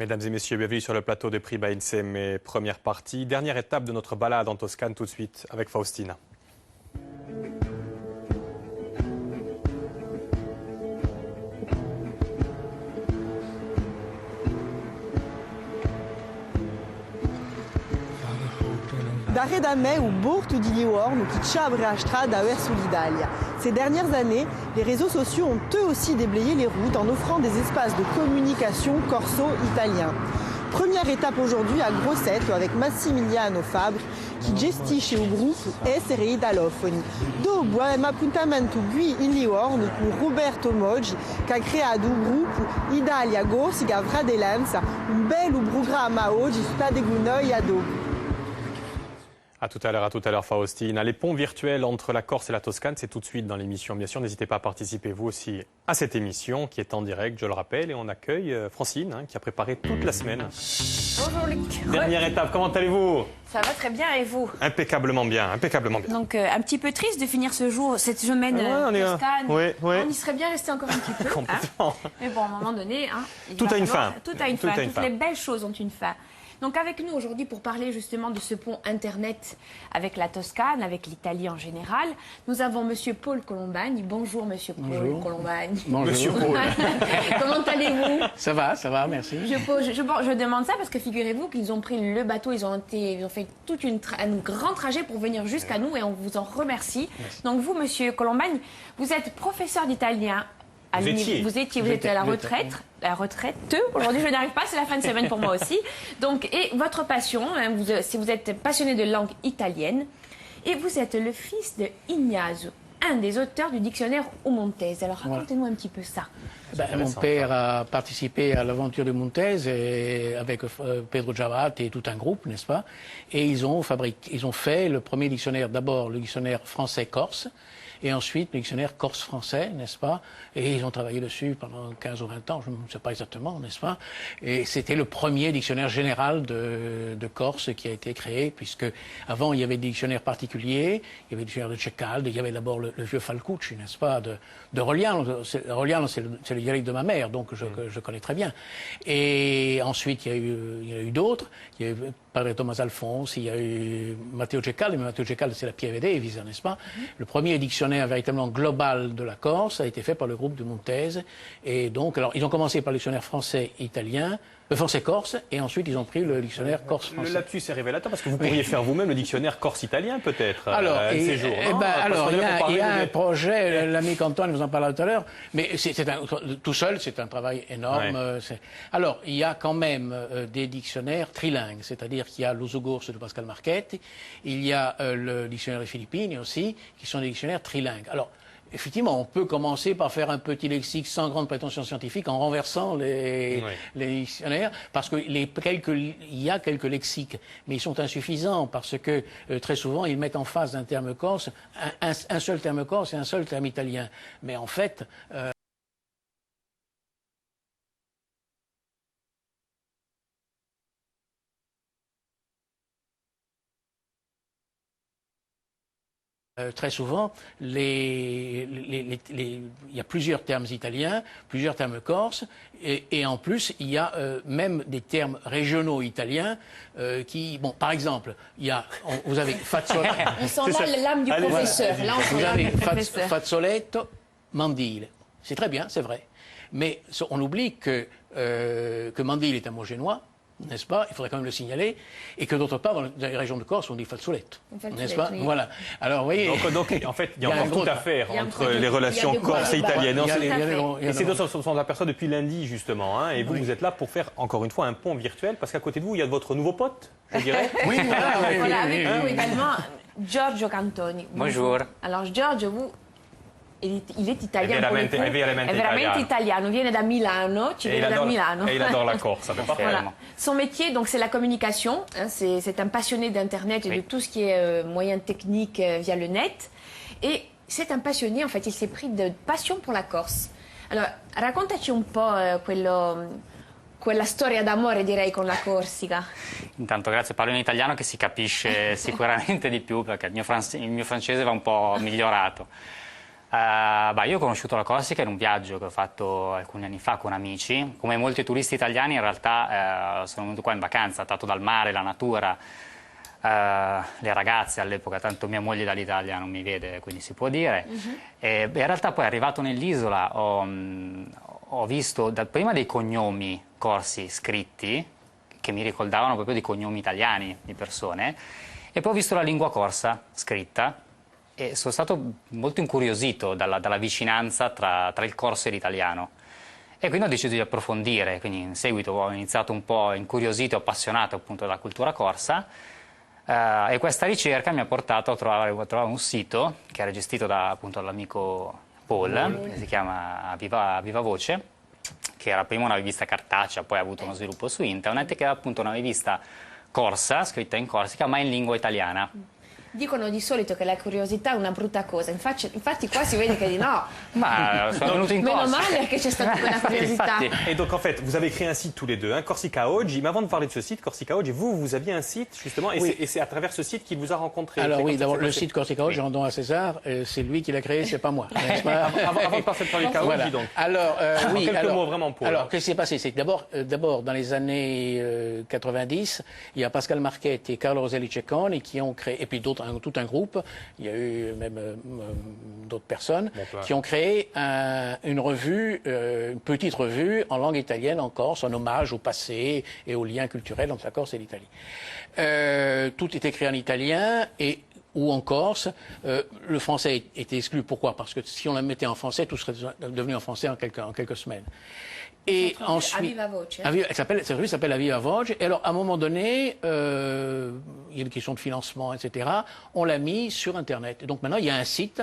Mesdames et messieurs, bienvenue sur le plateau de Prima Insieme, première partie. Dernière étape de notre balade en Toscane, tout de suite avec Faustina. D'arrêt d'Amè ou Bortu di Livorno qui c'abre a strada verso l'Italia. Ces dernières années, les réseaux sociaux ont eux aussi déblayé les routes en offrant des espaces de communication corso-italiens. Première étape aujourd'hui à Grosseto avec Massimiliano Fabre qui gestisce il gruppo Essere Italofoni. Dopo un appuntamento qui in Livorno con Roberto Moggi che ha creato un gruppo Italia Corsica Fradelanza, un bel programma oggi sta de noi a dopo. À tout à l'heure, Faustina. Les ponts virtuels entre la Corse et la Toscane, c'est tout de suite dans l'émission. Bien sûr, n'hésitez pas à participer vous aussi à cette émission qui est en direct, je le rappelle. Et on accueille Francine, qui a préparé toute la semaine. Bonjour Luc. Dernière étape, comment allez-vous? Ça va très bien et vous? Impeccablement bien, impeccablement bien. Donc un petit peu triste de finir ce jour, cette semaine Toscane. On y serait bien resté encore un petit peu. Complètement. Mais bon, à un moment donné, tout a une fin. Tout a une fin. Toutes les belles choses ont une fin. Donc avec nous aujourd'hui pour parler justement de ce pont Internet avec la Toscane, avec l'Italie en général, nous avons Monsieur Paul Colombagne. Bonjour Monsieur Paul Colombagne. Bonjour. Monsieur Paul. Comment allez-vous? Ça va, merci. Je demande ça parce que figurez-vous qu'ils ont pris le bateau, ils ont fait tout un grand trajet pour venir jusqu'à nous et on vous en remercie. Merci. Donc vous Monsieur Colombagne, vous êtes professeur d'italien. Vous êtes à la retraite. Aujourd'hui, je n'y arrive pas, c'est la fin de semaine pour moi aussi. Donc, et votre passion, vous êtes passionné de langue italienne, et vous êtes le fils de Ignazio, un des auteurs du dictionnaire Montese. Alors, racontez-nous un petit peu ça. Mon père a participé à l'aventure de Montese avec Pedro Giavati et tout un groupe, n'est-ce pas? Et ils ont fait le premier dictionnaire, d'abord le dictionnaire français-corse, et ensuite le dictionnaire corse-français, n'est-ce pas? Et ils ont travaillé dessus pendant 15 ou 20 ans, je ne sais pas exactement, n'est-ce pas? Et c'était le premier dictionnaire général de Corse qui a été créé, puisque avant il y avait des dictionnaires particuliers, il y avait le dictionnaire de Ceccaldi, il y avait d'abord le vieux Falcucci, n'est-ce pas, de Rogliano. Rogliano, c'est le dialecte de ma mère, donc je connais très bien. Et ensuite il y a eu d'autres, il y a eu Padre Thomas Alphonse, il y a eu Matteo Ceccaldi, mais Matteo Ceccaldi c'est la Pieve d'Evisa, n'est-ce pas? Le premier dictionnaire véritablement global de la Corse a été fait par le groupe de Montese. Et donc, alors, ils ont commencé par le dictionnaire français-italien, français-corse, et ensuite ils ont pris le dictionnaire corse-français. Le lapsus est révélateur parce que vous pourriez faire vous-même le dictionnaire corse-italien, peut-être. Alors, ces jours, il y a un projet, l'ami Antoine vous en parlera tout à l'heure, mais tout seul, c'est un travail énorme. Ouais. Alors, il y a quand même des dictionnaires trilingues, c'est-à-dire qu'il y a l'Osogorse de Pascal Marchetti, il y a le dictionnaire des Philippines aussi, qui sont des dictionnaires trilingues. Alors, effectivement, on peut commencer par faire un petit lexique sans grande prétention scientifique en renversant les dictionnaires, parce que il y a quelques lexiques, mais ils sont insuffisants parce que très souvent ils mettent en face d'un terme corse un seul terme corse et un seul terme italien. Mais en fait, très souvent, il y a plusieurs termes italiens, plusieurs termes corses, et en plus, il y a même des termes régionaux italiens qui, bon, par exemple, vous avez fazzoletto. On sent là l'âme du professeur. Là, vous avez fazzoletto, mandile. C'est très bien, c'est vrai. Mais on oublie que mandile est un mot génois, n'est-ce pas? Il faudrait quand même le signaler. Et que d'autre part, dans les régions de Corse, on dit fazzoletto. N'est-ce pas? Oui. Voilà. Alors, vous voyez. Donc, en fait, il y a encore tout à faire entre les relations corse et italiennes. Et ces deux sont aperçus depuis lundi, justement. Hein, et vous êtes là pour faire, encore une fois, un pont virtuel. Parce qu'à côté de vous, il y a votre nouveau pote, je dirais. Oui, voilà. Avec vous également, Giorgio Cantoni. Bonjour. Alors, Giorgio, il est italien. È veramente italiano, viene da Milano, Et il adore la Corse, ça fait pas voilà. Son métier, donc, c'est la communication. Hein, c'est un passionné d'Internet et de tout ce qui est moyens techniques via le net. Et c'est un passionné, en fait, il s'est pris de passion pour la Corse. Alors, raccontaci un po' quella storia d'amore, direi, con la Corsica. Intanto grazie, parlo in italiano che si capisce sicuramente di più perché il mio francese va un po' migliorato. Io ho conosciuto la Corsica in un viaggio che ho fatto alcuni anni fa con amici. Come molti turisti italiani in realtà sono venuto qua in vacanza, tratto dal mare, la natura, le ragazze all'epoca, tanto mia moglie dall'Italia non mi vede, quindi si può dire. E, in realtà poi arrivato nell'isola ho visto prima dei cognomi corsi scritti, che mi ricordavano proprio di cognomi italiani di persone, e poi ho visto la lingua corsa scritta. E sono stato molto incuriosito dalla vicinanza tra il corso e l'italiano. E quindi ho deciso di approfondire, quindi in seguito ho iniziato un po' incuriosito e appassionato appunto della cultura corsa, e questa ricerca mi ha portato a trovare un sito che era gestito appunto dall'amico Paul, che si chiama Viva Voce, che era prima una rivista cartacea, poi ha avuto uno sviluppo su internet, che era appunto una rivista corsa, scritta in Corsica, ma in lingua italiana. Dicono di solito che la curiosità è una brutta cosa, infatti qua si vede che di no. Ma sono venuto in Meno Corsica. male che c'è stata quella curiosità. Et donc en fait, vous avez créé un site tous les deux, hein, Corsica Oggi. Mais avant de parler de ce site, Corsica Oggi, vous aviez un site justement, et Oui. c'est à travers ce site qu'il vous a rencontré. Alors C'est oui, comme ça d'abord que le ça s'est site Corsica Oggi, rendons à César, c'est lui qui l'a créé, c'est pas moi. n'est-ce pas Avant de passer de Corsica Oggi, Voilà. donc. Alors, oui, quelques alors, mots vraiment pour. alors, qu'est-ce qui s'est passé? C'est que d'abord, dans les années 90, il y a Pascal Marquette et Carlo Roselli Cecconi qui ont créé, et puis tout un groupe, il y a eu même d'autres personnes, qui ont créé une revue, une petite revue en langue italienne en Corse, en hommage au passé et aux liens culturels entre la Corse et l'Italie. Tout est écrit en italien et ou en Corse, le français était exclu. Pourquoi? Parce que si on la mettait en français, tout serait devenu en français en quelques semaines. Et ensuite, Viva Voce. cette revue s'appelle À Viva Voce. Et alors, à un moment donné, il y a une question de financement, etc. On l'a mis sur Internet. Et donc maintenant, il y a un site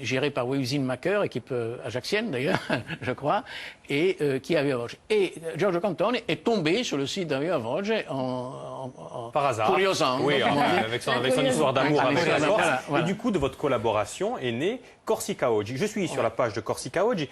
géré par Wavzine Maker, équipe ajaxienne d'ailleurs, je crois, et qui est À Viva Voce. Et Giorgio Cantone est tombé sur le site d'À Viva Voce Par hasard. Curiosant. Oui, avec son histoire d'amour avec la Corse. Voilà. Et du coup, de votre collaboration est né Corsica Oggi. Je suis sur la page de Corsica Oggi.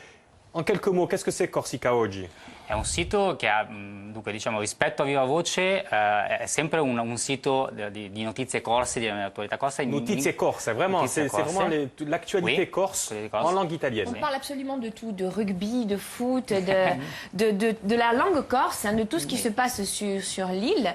En quelques mots, qu'est-ce que c'est Corsica Oggi? È un sito che ha, dunque, diciamo, rispetto a Viva Voce, è sempre un sito di notizie corse, di attualità corsa. Notizie corse, vraiment, Notizie c'est corse. vraiment l'actualité Oui, corse l'actualité corse. en langue italienne. On parle absolument de tout, de rugby, de foot, de la langue corse, hein, de tout ce qui se passe sur l'île.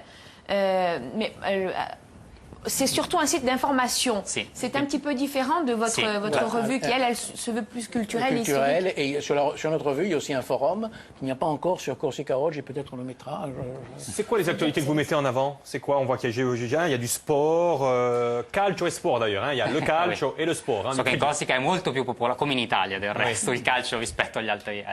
C'est surtout un site d'information. Si. C'est un petit peu différent de votre, Si. votre Voilà. revue qui, elle se veut plus culturelle et historique. Culturel. Et sur notre revue, il y a aussi un forum qu'il n'y a pas encore sur Corsica Oggi, peut-être on le mettra. C'est quoi les actualités que vous mettez en avant? C'est quoi? On voit qu'il y a géologie, il y a du sport, calcio et sport d'ailleurs. Hein. Il y a le calcio et le sport. Hein. So che in Corsica è molto più popolare, come in Italia del resto, il calcio rispetto agli altri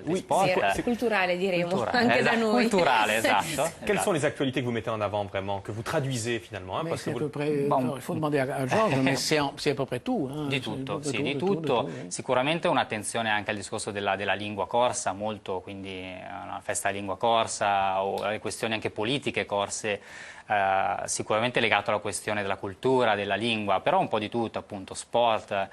Oui, sport. Sì, culturale diremo, Culturale, anche da esatto, noi. culturale, esatto. Quelles sont les actualités que vous mettez en avant vraiment, que vous traduisez finalement hein, Mais parce que c'est à vous... peu près. Bon. Il faut demander à Georges, mais c'est à peu près tout. Hein. Di tutto, C'est sì, di tout, tutto. oui. Sicuramente un'attenzione anche al discorso della lingua corsa, molto, quindi una festa di lingua corsa o alle questioni anche politiche corse, sicuramente legato alla questione della cultura, della lingua, però un po' di tutto, appunto, sport,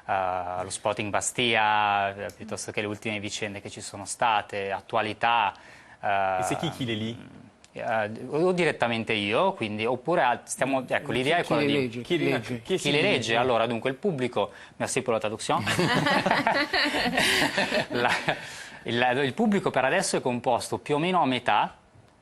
lo sport in Bastia, piuttosto che le ultime vicende che ci sono state, attualità. Et c'est qui les lit? O direttamente io, quindi, oppure ecco, l'idea è Chi quella le di... legge? Chi le legge? Chi le legge? Allora, dunque, il pubblico, merci per la traduzione, il pubblico per adesso è composto più o meno a metà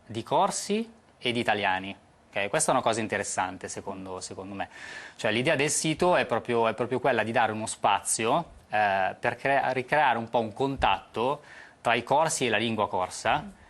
di corsi e di italiani. Okay? Questa è una cosa interessante, secondo me. Cioè, l'idea del sito è proprio quella di dare uno spazio per ricreare un po' un contatto tra i corsi e la lingua corsa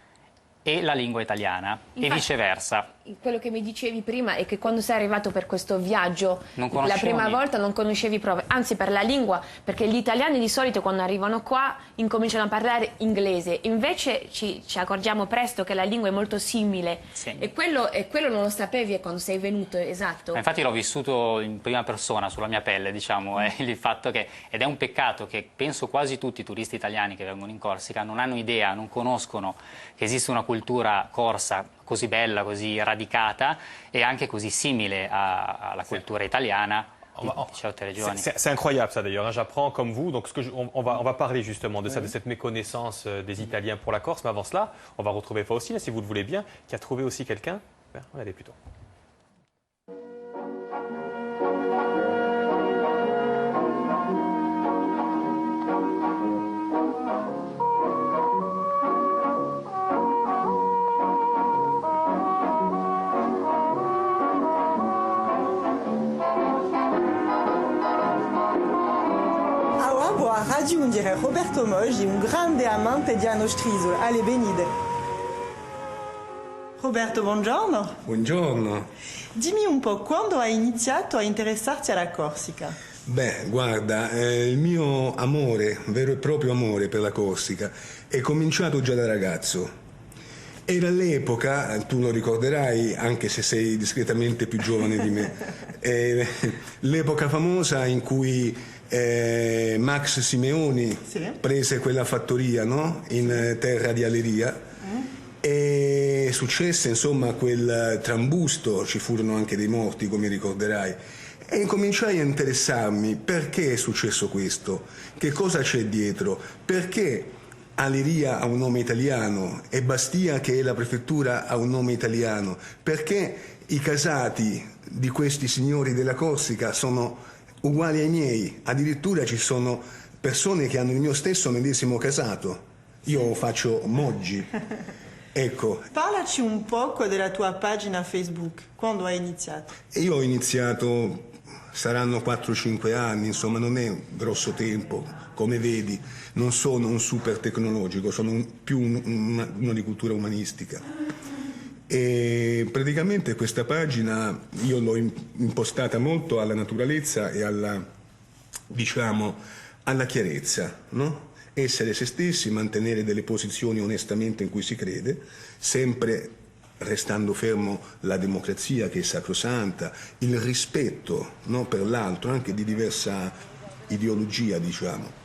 e la lingua italiana, e viceversa. Quello che mi dicevi prima è che quando sei arrivato per questo viaggio Non la conoscevo prima niente. volta non conoscevi proprio, anzi per la lingua, perché gli italiani di solito quando arrivano qua incominciano a parlare inglese, invece ci accorgiamo presto che la lingua è molto simile. Sì. E quello non lo sapevi quando sei venuto, esatto. Ma infatti l'ho vissuto in prima persona, sulla mia pelle, diciamo, il fatto che, ed è un peccato che penso quasi tutti i turisti italiani che vengono in Corsica non hanno idea, non conoscono che esiste una cultura corsa così bella, così radicata e anche così simile alla cultura italiana di certe regioni. C'est incroyable ça d'ailleurs, hein. J'apprends comme vous, donc on va parler justement de ça, de cette méconnaissance des Italiens pour la Corse, mais avant cela, on va retrouver Faustine, si vous le voulez bien, qui a trouvé aussi quelqu'un. Regardez plutôt. aggiungere Roberto Moggi, un grande amante di Anno Strisolo. Alle venite. Roberto, buongiorno. Buongiorno. Dimmi un po', quando hai iniziato a interessarti alla Corsica? Beh, guarda, il mio amore, vero e proprio amore per la Corsica, è cominciato già da ragazzo. Era l'epoca, tu lo ricorderai, anche se sei discretamente più giovane di me, l'epoca famosa in cui Max Simeoni prese quella fattoria, no? In terra di Aleria. E successe insomma quel trambusto, ci furono anche dei morti come ricorderai, e incominciai a interessarmi perché è successo questo, che cosa c'è dietro, perché Aleria ha un nome italiano e Bastia, che è la prefettura, ha un nome italiano, perché i casati di questi signori della Corsica sono uguali ai miei, addirittura ci sono persone che hanno il mio stesso medesimo casato, io faccio Moggi. Ecco. Parlaci un poco della tua pagina Facebook, quando hai iniziato? Io ho iniziato, saranno 4-5 anni, insomma non è un grosso tempo, come vedi, non sono un super tecnologico, sono più uno di cultura umanistica. E praticamente questa pagina io l'ho impostata molto alla naturalezza e alla, diciamo, alla chiarezza, no? Essere se stessi, mantenere delle posizioni onestamente in cui si crede, sempre restando fermo la democrazia che è sacrosanta, il rispetto, no, per l'altro, anche di diversa ideologia, diciamo.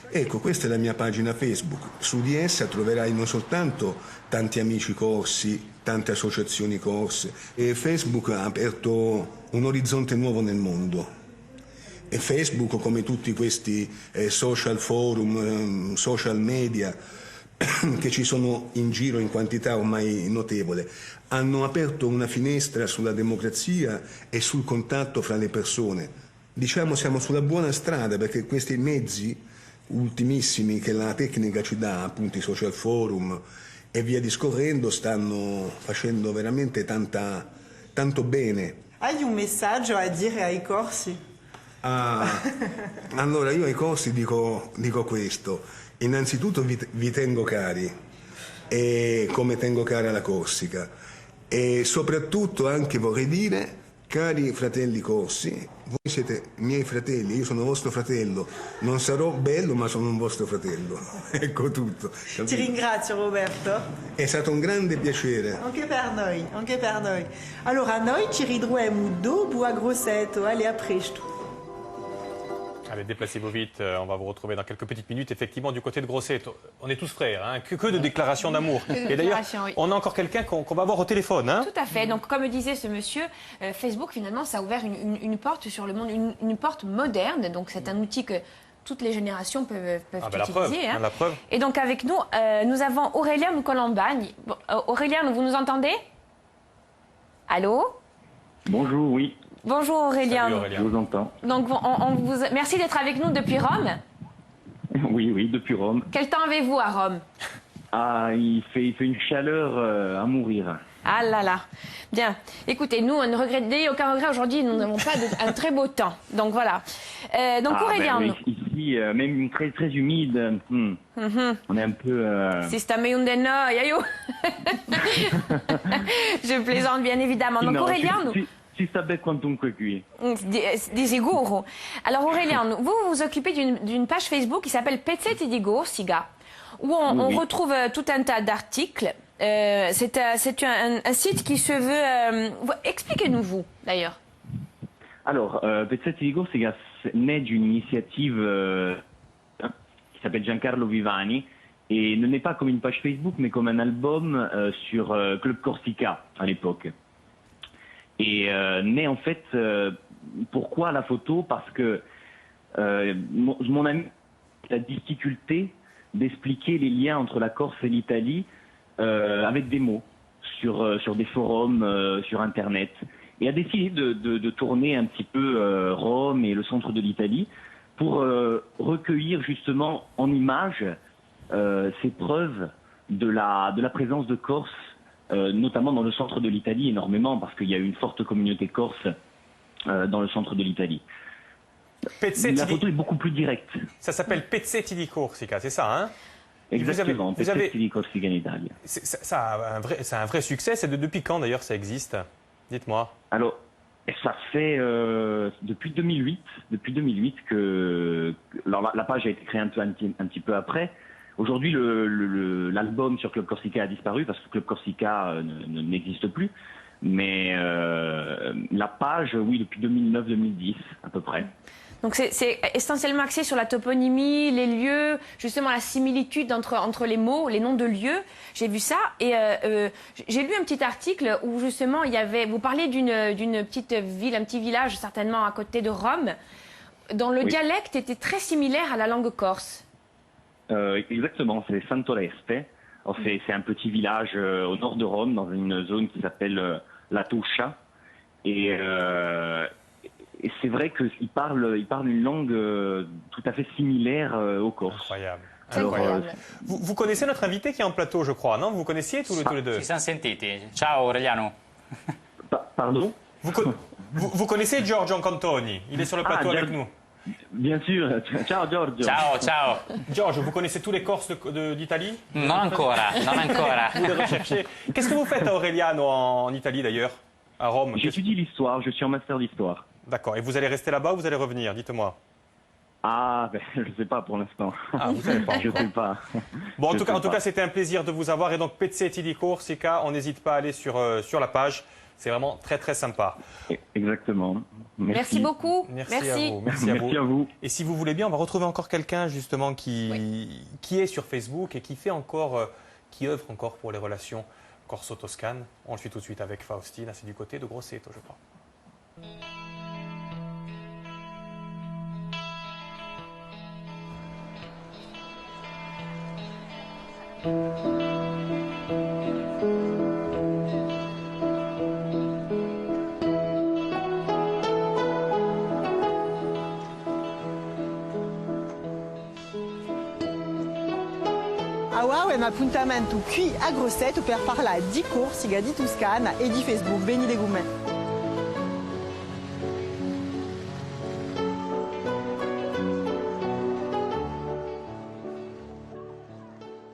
Ecco, questa è la mia pagina Facebook. Su di essa troverai non soltanto tanti amici corsi, tante associazioni corse, e Facebook ha aperto un orizzonte nuovo nel mondo. E Facebook, come tutti questi social forum, social media che ci sono in giro in quantità ormai notevole, hanno aperto una finestra sulla democrazia e sul contatto fra le persone. Diciamo siamo sulla buona strada, perché questi mezzi ultimissimi che la tecnica ci dà, appunto i social forum e via discorrendo, stanno facendo veramente tanto bene. Hai un messaggio a dire ai corsi? Allora io ai corsi dico questo: innanzitutto vi tengo cari, e come tengo cara la Corsica, e soprattutto anche vorrei dire, cari fratelli corsi, voi siete miei fratelli, io sono vostro fratello, non sarò bello ma sono un vostro fratello. Ecco tutto, capito? Ti ringrazio Roberto. È stato un grande piacere. Anche per noi, anche per noi. Allora noi ci ritroviamo dopo a Grosseto, allez, à presto. Allez, déplacez-vous vite, on va vous retrouver dans quelques petites minutes. Effectivement, du côté de Grosseto, on est tous frères, hein, que de déclarations d'amour. Et d'ailleurs, Oui. on a encore quelqu'un qu'on va voir au téléphone. Hein. Tout à fait. Donc, comme disait ce monsieur, Facebook, finalement, ça a ouvert une porte sur le monde, une porte moderne. Donc, c'est un outil que toutes les générations peuvent utiliser. La preuve. Et donc, avec nous, nous avons Aurélien Colombagne. Bon, Aurélien, vous nous entendez? Allô? Bonjour, oui, Bonjour Aurélien. Salut, Aurélien. je vous entends. Donc, merci d'être avec nous depuis Rome. Oui, depuis Rome. Quel temps avez-vous à Rome? Ah, il fait une chaleur à mourir. Ah là là. Bien. Écoutez, nous, on ne regrette aucun regret aujourd'hui. Nous n'avons pas un très beau temps. Donc voilà. Aurélien. Ben, oui, ici, même très, très humide. On est un peu... Si sta meglio di no, io. Je plaisante bien évidemment. Donc No, Aurélien, si sta bene quantunque qui. Di sicuro. Alors Aurélien, vous vous occupez d'une page Facebook qui s'appelle Pezzetti di Corsica, où on Oui. retrouve tout un tas d'articles. C'est un site qui se veut... Expliquez-nous vous, d'ailleurs. Alors, Pezzetti di Corsica naît d'une initiative qui s'appelle Giancarlo Vivani, et ne naît pas comme une page Facebook, mais comme un album sur Club Corsica à l'époque. Et naît en fait, pourquoi la photo? Parce que mon ami a la difficulté d'expliquer les liens entre la Corse et l'Italie avec des mots sur des forums, sur Internet. Et a décidé de tourner un petit peu Rome et le centre de l'Italie pour recueillir justement en images ces preuves de la présence de Corse, notamment dans le centre de l'Italie énormément, parce qu'il y a une forte communauté corse dans le centre de l'Italie. La photo est beaucoup plus directe. Ça s'appelle Pezzetti di Corsica, c'est ça, hein? Exactement, Pezzetti di Corsica in Italia. C'est un vrai succès. C'est depuis quand d'ailleurs ça existe? Dites-moi. Alors, ça fait depuis 2008 que alors, la page a été créée un petit peu après. Aujourd'hui, l'album sur Club Corsica a disparu parce que Club Corsica n'existe plus. Mais la page, oui, depuis 2009-2010 à peu près. Donc c'est essentiellement axé sur la toponymie, les lieux, justement la similitude entre les mots, les noms de lieux. J'ai vu ça et j'ai lu un petit article où justement vous parlez d'une petite ville, un petit village certainement à côté de Rome, dont le dialecte était très similaire à la langue corse. Exactement, c'est Sant'Oreste. C'est un petit village au nord de Rome, dans une zone qui s'appelle La Tuscia. Et c'est vrai qu'il parle une langue tout à fait similaire au corse. Incroyable. Alors, vous connaissez notre invité qui est en plateau, je crois, non? Vous connaissiez tous les deux? Ci siamo sentiti. Ciao Aureliano. Pardon? Vous connaissez Giorgio Cantoni? Il est sur le plateau avec nous. Bien sûr. Ciao Giorgio. Ciao. Giorgio, vous connaissez tous les Corses d'Italie? Non ancora. Vous les recherchez. Qu'est-ce que vous faites à Aureliano en Italie d'ailleurs? À Rome? J'étudie l'histoire, je suis en master d'histoire. D'accord. Et vous allez rester là-bas ou vous allez revenir? Dites-moi. Ah, je ne sais pas pour l'instant. Ah, vous savez pas. Je ne sais pas. Bon, en tout cas, c'était un plaisir de vous avoir. Et donc, Pezzetti di Corsica, on n'hésite pas à aller sur la page. C'est vraiment très, très sympa. Exactement. Merci beaucoup. Merci à vous. Merci à vous. Et si vous voulez bien, on va retrouver encore quelqu'un justement qui est sur Facebook et qui œuvre encore pour les relations corso-toscanes. On le suit tout de suite avec Faustina. C'est du côté de Grosseto, je crois. Wow, è un appuntamento qui a Grosseto per parlare di Corsica, di Toscana e di Facebook. Venite con me.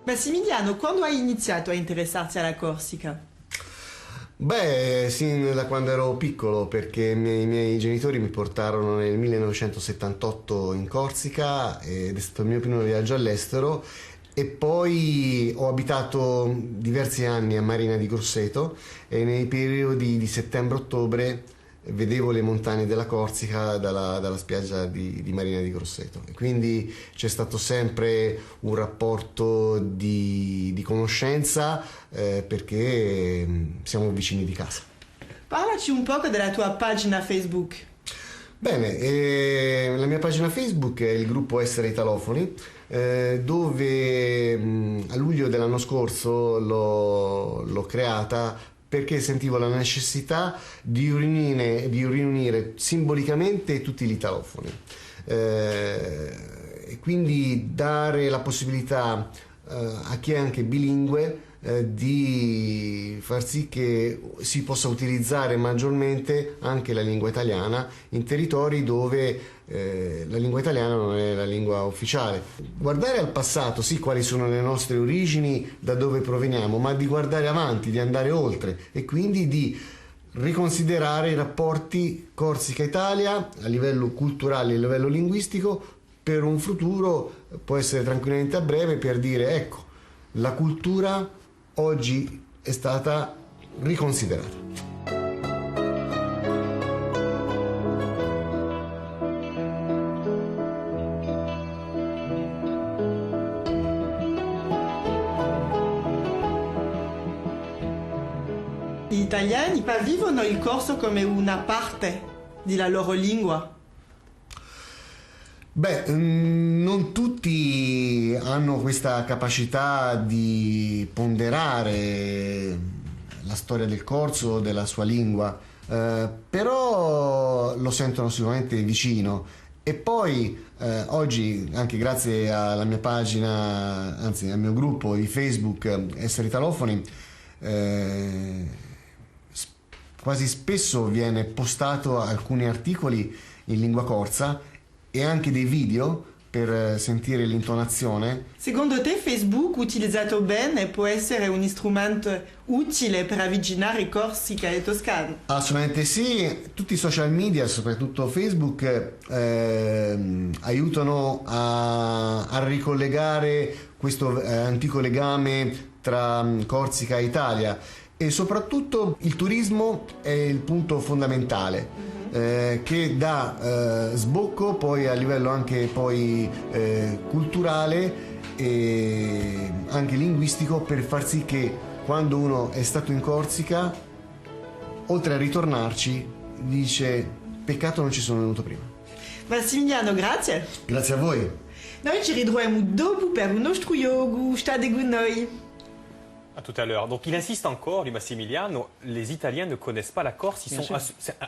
Massimiliano, quando hai iniziato a interessarti alla Corsica? Beh, sin da quando ero piccolo, perché i miei genitori mi portarono nel 1978 in Corsica ed è stato il mio primo viaggio all'estero. E poi ho abitato diversi anni a Marina di Grosseto e nei periodi di settembre-ottobre vedevo le montagne della Corsica dalla spiaggia di Marina di Grosseto. E quindi c'è stato sempre un rapporto di conoscenza perché siamo vicini di casa. Parlaci un po' della tua pagina Facebook. Bene, la mia pagina Facebook è il gruppo Essere Italofoni, dove a luglio dell'anno scorso l'ho creata perché sentivo la necessità di riunire simbolicamente tutti gli italofoni e quindi dare la possibilità a chi è anche bilingue di far sì che si possa utilizzare maggiormente anche la lingua italiana in territori dove la lingua italiana non è la lingua ufficiale. Guardare al passato, sì, quali sono le nostre origini, da dove proveniamo, ma di guardare avanti, di andare oltre e quindi di riconsiderare i rapporti Corsica-Italia a livello culturale e a livello linguistico per un futuro, può essere tranquillamente a breve, per dire ecco, la cultura oggi è stata riconsiderata. Gli italiani vivono il corso come una parte della loro lingua. Beh, non tutti hanno questa capacità di ponderare la storia del corso, della sua lingua, però lo sentono sicuramente vicino. E poi oggi, anche grazie alla mia pagina, anzi al mio gruppo di Facebook Essere Italofoni, quasi spesso viene postato alcuni articoli in lingua corsa e anche dei video per sentire l'intonazione. Secondo te Facebook, utilizzato bene, può essere un strumento utile per avvicinare Corsica e Toscana? Assolutamente sì, tutti i social media, soprattutto Facebook, aiutano a ricollegare questo antico legame tra Corsica e Italia, e soprattutto il turismo è il punto fondamentale. Che dà sbocco poi a livello anche poi culturale e anche linguistico, per far sì che quando uno è stato in Corsica, oltre a ritornarci, dice peccato non ci sono venuto prima. Massimiliano, grazie. Grazie a voi. Noi ci ritroviamo dopo per un nostro yoga. State con noi. À tout à l'heure. Donc il insiste encore, lui Massimiliano, les Italiens ne connaissent pas la Corse. Ils sont,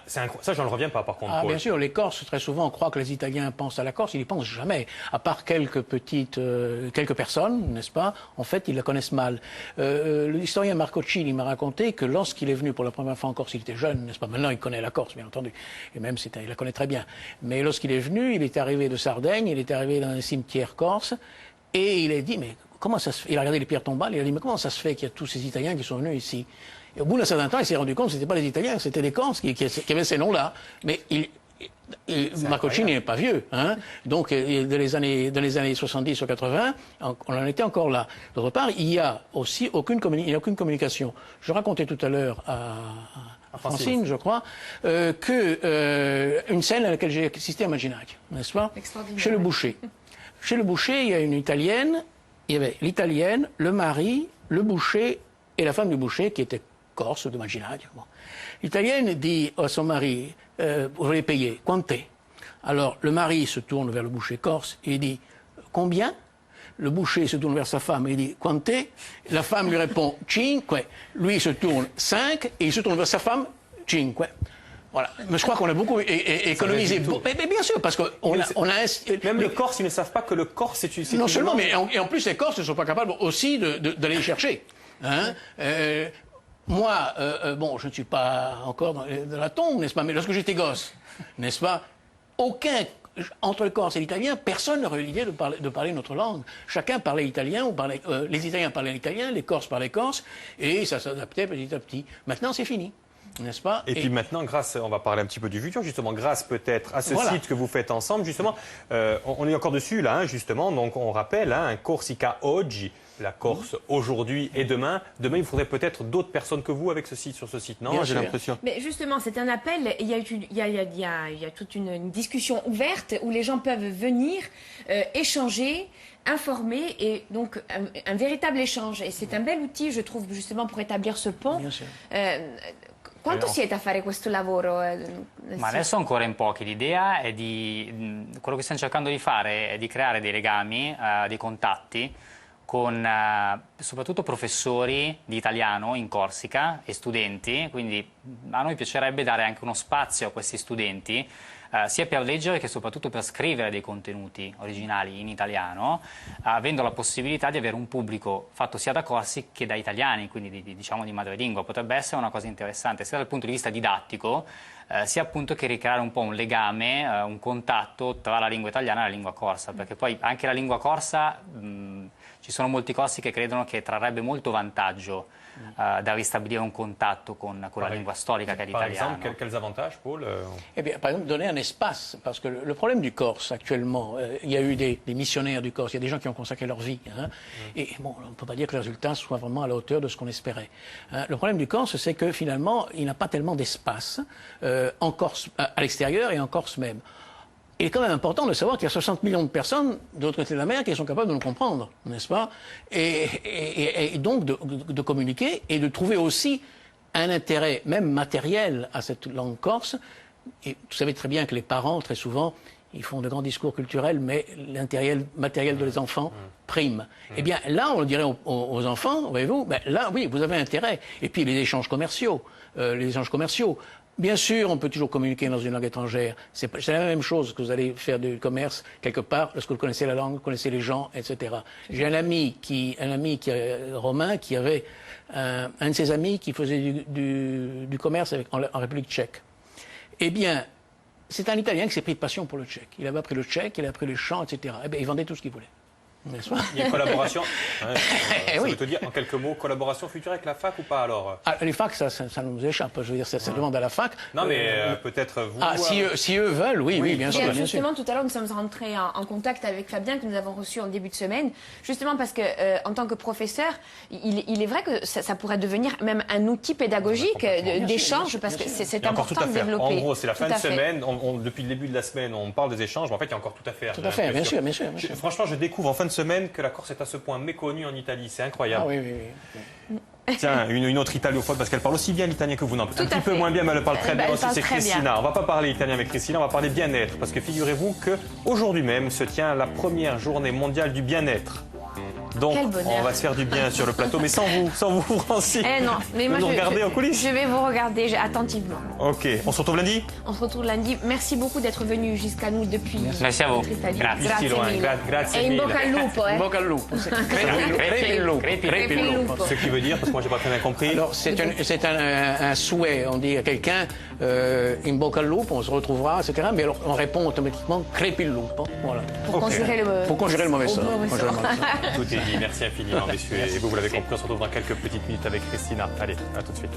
ça, j'en reviens pas par contre. Ah, Paul. bien sûr, les Corses, très souvent, croient que les Italiens pensent à la Corse. Ils n'y pensent jamais. À part quelques personnes, n'est-ce pas? En fait, ils la connaissent mal. L'historien Marco Cini m'a raconté que lorsqu'il est venu pour la première fois en Corse, il était jeune, n'est-ce pas? Maintenant, il connaît la Corse, bien entendu. Et même, il la connaît très bien. Mais lorsqu'il est venu, il était arrivé de Sardaigne, il était arrivé dans un cimetière corse, et il a dit, mais comment ça se fait? Il a regardé les pierres tombales, il a dit, mais comment ça se fait qu'il y a tous ces Italiens qui sont venus ici? Et au bout d'un certain temps, il s'est rendu compte que ce n'étaient pas les Italiens, c'était les Corses qui avaient ces noms-là. Mais Marco Cini n'est pas vieux, hein? Donc dans les années 70 ou 80, on en était encore là. D'autre part, il n'y a aussi aucune communication. Je racontais tout à l'heure à Francine, je crois, une scène à laquelle j'ai assisté à Maginac, n'est-ce pas? Chez le boucher. Chez le boucher, il y a une Italienne. Il y avait l'Italienne, le mari, le boucher et la femme du boucher qui était corse de Maginac. Bon. L'Italienne dit à son mari, vous allez payer, quant'è? Alors le mari se tourne vers le boucher corse et dit, combien? Le boucher se tourne vers sa femme et dit, quant'è? La femme lui répond, cinque. Lui se tourne, 5, et il se tourne vers sa femme, cinque. Voilà. Mais je crois qu'on a beaucoup économisé. Mais bien sûr, parce qu'on a... Même les Corses, ils ne savent pas que le Corse, c'est non seulement, mais en plus, les Corses ne sont pas capables aussi d'aller les chercher. Hein? Moi, bon, je ne suis pas encore dans la tombe, n'est-ce pas? Mais lorsque j'étais gosse, n'est-ce pas? Entre le Corse et l'Italien, personne n'aurait eu l'idée de parler notre langue. Chacun parlait italien, les Italiens parlaient l'italien, les Corses parlaient corse, et ça s'adaptait petit à petit. Maintenant, c'est fini. N'est-ce pas? Et puis maintenant, on va parler un petit peu du futur, justement, grâce peut-être à ce site que vous faites ensemble, justement, on est encore dessus, là, hein, justement, donc on rappelle, hein, Corsica Oggi, la Corse aujourd'hui et demain. Demain, il faudrait peut-être d'autres personnes que vous avec ce site, sur ce site, non? J'ai l'impression. Mais justement, c'est un appel, il y a toute une discussion ouverte où les gens peuvent venir échanger, informer, et donc un véritable échange. Et c'est un bel outil, je trouve, justement, pour établir ce pont. Bien sûr. Quanto siete a fare questo lavoro? Ma adesso ancora in pochi. L'idea è quello che stiamo cercando di fare è di creare dei legami, dei contatti con soprattutto professori di italiano in Corsica e studenti, quindi a noi piacerebbe dare anche uno spazio a questi studenti, sia per leggere che soprattutto per scrivere dei contenuti originali in italiano, avendo la possibilità di avere un pubblico fatto sia da corsi che da italiani, quindi diciamo di madrelingua. Potrebbe essere una cosa interessante sia dal punto di vista didattico, sia appunto che ricreare un po' un legame, un contatto tra la lingua italiana e la lingua corsa, perché poi anche la lingua corsa, ci sono molti corsi che credono che trarrebbe molto vantaggio da ristabilire un contatto con la lingua storica che è l'italiano. Par exemple, quels avantages, Paul? Eh bien, par exemple, donner un espace, parce que le problème du Corse actuellement, il y a eu des missionnaires du Corse, il y a des gens qui ont consacré leur vie, hein, et bon, on ne peut pas dire que le résultat soit vraiment à la hauteur de ce qu'on espérait. Hein. Le problème du Corse, c'est que finalement, il n'a pas tellement d'espace en Corse, à l'extérieur et en Corse même. Il est quand même important de savoir qu'il y a 60 millions de personnes de l'autre côté de la mer qui sont capables de nous comprendre, n'est-ce pas? Et donc de communiquer et de trouver aussi un intérêt, même matériel, à cette langue corse. Et vous savez très bien que les parents, très souvent, ils font de grands discours culturels, mais l'intérêt matériel de les enfants prime. Eh bien, là, on le dirait aux enfants, voyez-vous, ben, là, oui, vous avez intérêt. Et puis les échanges commerciaux. Bien sûr, on peut toujours communiquer dans une langue étrangère. C'est la même chose que vous allez faire du commerce quelque part, lorsque vous connaissez la langue, vous connaissez les gens, etc. J'ai un ami romain qui avait un de ses amis qui faisait du commerce en République tchèque. Eh bien, C'est un Italien qui s'est pris de passion pour le tchèque. Il avait appris le tchèque, il a appris les chants, etc. Eh bien, il vendait tout ce qu'il voulait. N'est-ce pas? Il y a une collaboration, hein, ça Oui. veut te dire en quelques mots, collaboration future avec la fac ou pas alors? Ah, les facs, ça nous échappe. Je veux dire, ça demande à la fac. Non mais peut-être vous... Ah, si eux veulent, oui, bien sûr. Et Bien sûr. justement, tout à l'heure, nous sommes rentrés en contact avec Fabien, que nous avons reçu en début de semaine, justement parce que, en tant que professeur, il est vrai que ça pourrait devenir même un outil pédagogique d'échange, parce que c'est Il y a encore tout important à de faire. développer. En gros, c'est la fin Tout de à fait. semaine. Depuis le début de la semaine, on parle des échanges, mais en fait, il y a encore tout à faire. Tout à fait, bien sûr. Franchement, je découvre en fin de semaine que la Corse est à ce point méconnue en Italie. C'est incroyable. Ah oui. Tiens, une autre italophone, parce qu'elle parle aussi bien l'italien que vous. Non, un à petit peu fait. moins bien, mais elle parle très bien Elle aussi. parle C'est très Christina. bien. On va pas parler italien avec Christina, on va parler bien-être. Parce que figurez-vous qu'aujourd'hui même se tient la première journée mondiale du bien-être. Donc, Quel bonheur. on va se faire du bien sur le plateau, mais sans vous, Francine. Eh non, mais moi, Vous nous regardez en coulisses. je vais vous regarder attentivement. Ok, on se retrouve lundi. On se retrouve lundi. Merci beaucoup d'être venu jusqu'à nous depuis Merci a voi. l'Italie. Grazie. Ici loin, grazie Et in mille. bocca al lupo, In bocca al lupo. Crepi il lupo. Ce qui veut dire, parce que moi j'ai pas très bien compris. Alors, c'est un souhait. On dit à quelqu'un, in bocca al lupo, on se retrouvera, etc. Mais alors, on répond automatiquement, crepi il lupo. Voilà. Pour conjurer le mauvais sort. Tout est dit. Merci infiniment, messieurs. Et vous l'avez compris, on se retrouve dans quelques petites minutes avec Christina. Allez, à tout de suite.